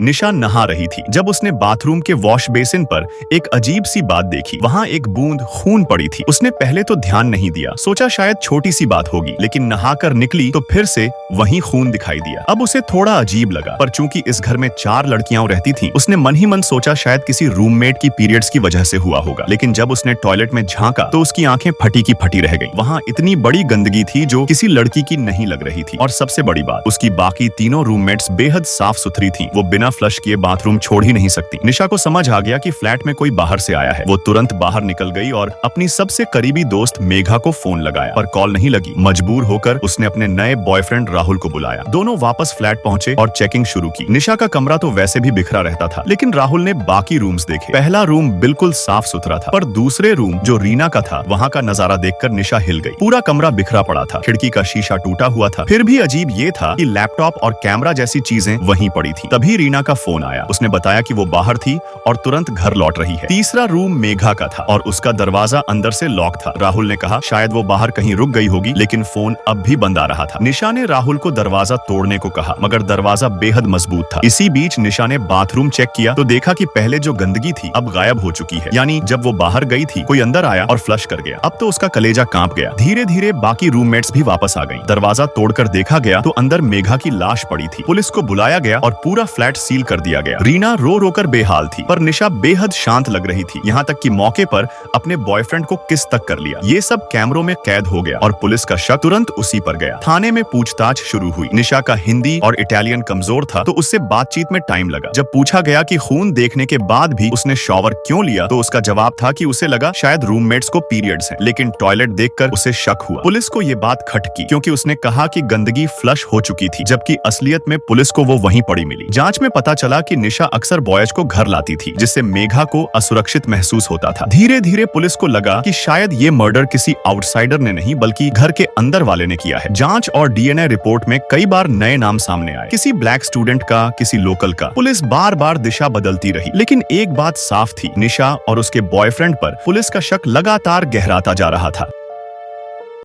निशा नहा रही थी जब उसने बाथरूम के वॉश बेसिन पर एक अजीब सी बात देखी। वहाँ एक बूंद खून पड़ी थी। उसने पहले तो ध्यान नहीं दिया, सोचा शायद छोटी सी बात होगी, लेकिन नहाकर निकली तो फिर से वहीं खून दिखाई दिया। अब उसे थोड़ा अजीब लगा, पर चूंकि इस घर में 4 लड़कियां रहती थीं, उसने मन ही मन सोचा शायद किसी रूममेट की पीरियड्स की वजह से हुआ होगा। लेकिन जब उसने टॉयलेट में झांका तो उसकी आंखें फटी की फटी रह गईं। वहाँ इतनी बड़ी गंदगी थी जो किसी लड़की की नहीं लग रही थी। और सबसे बड़ी बात, उसकी बाकी तीनों रूममेट्स बेहद साफ सुथरी थी। वो बिना फ्लश किए बाथरूम छोड़ ही नहीं सकती। निशा को समझ आ गया कि फ्लैट में कोई बाहर से आया है। वो तुरंत बाहर निकल गई और अपनी सबसे करीबी दोस्त मेघा को फोन लगाया, पर कॉल नहीं लगी। मजबूर होकर उसने अपने नए बॉयफ्रेंड राहुल को बुलाया। दोनों वापस फ्लैट पहुंचे और चेकिंग शुरू की। निशा का कमरा तो वैसे भी बिखरा रहता था, लेकिन राहुल ने बाकी रूम्स देखे। पहला रूम बिल्कुल साफ सुथरा था, पर दूसरे रूम जो रीना का था, वहाँ का नजारा देखकर निशा हिल गई। पूरा कमरा बिखरा पड़ा था, खिड़की का शीशा टूटा हुआ था। फिर भी अजीब ये था कि लैपटॉप और कैमरा जैसी चीजें वहीं पड़ी थी। तभी रीना का फोन आया। उसने बताया कि वो बाहर थी और तुरंत घर लौट रही है। तीसरा रूम मेघा का था और उसका दरवाजा अंदर से लॉक था। राहुल ने कहा शायद वो बाहर कहीं रुक गई होगी, लेकिन फोन अब भी बंद आ रहा था। निशा ने राहुल को दरवाजा तोड़ने को कहा, मगर दरवाजा बेहद मजबूत था। इसी बीच निशा ने बाथरूम चेक किया तो देखा कि पहले जो गंदगी थी अब गायब हो चुकी है। यानी जब वो बाहर गई थी, कोई अंदर आया और फ्लश कर गया। अब तो उसका कलेजा कांप गया। धीरे धीरे बाकी रूममेट्स भी वापस आ गईं। दरवाजा तोड़कर देखा गया तो अंदर मेघा की लाश पड़ी थी। पुलिस को बुलाया गया और पूरा फ्लैट सील कर दिया गया। रीना रो रो कर बेहाल थी, पर निशा बेहद शांत लग रही थी। यहाँ तक कि मौके पर अपने बॉयफ्रेंड को किस तक कर लिया। ये सब कैमरों में कैद हो गया और पुलिस का शक तुरंत उसी पर गया। थाने में पूछताछ शुरू हुई। निशा का हिंदी और इटालियन कमजोर था, तो उससे बातचीत में टाइम लगा। जब पूछा गया कि खून देखने के बाद भी उसने शॉवर क्यों लिया, तो उसका जवाब था कि उसे लगा शायद रूममेट्स को पीरियड्स हैं, लेकिन टॉयलेट देखकर उसे शक हुआ। पुलिस को ये बात खटकी, क्योंकि उसने कहा कि गंदगी फ्लश हो चुकी थी, जबकि असलियत में पुलिस को वो वहीं पड़ी मिली। जांच में पता चला कि निशा अक्सर बॉयज को घर लाती थी, जिससे मेघा को असुरक्षित महसूस होता था। धीरे धीरे पुलिस को लगा कि शायद ये मर्डर किसी आउटसाइडर ने नहीं, बल्कि घर के अंदर वाले ने किया है। जांच और डीएनए रिपोर्ट में कई बार नए नाम सामने आए, किसी ब्लैक स्टूडेंट का, किसी लोकल का। पुलिस बार बार दिशा बदलती रही, लेकिन एक बात साफ थी, निशा और उसके बॉयफ्रेंड पर पुलिस का शक लगातार गहराता जा रहा था।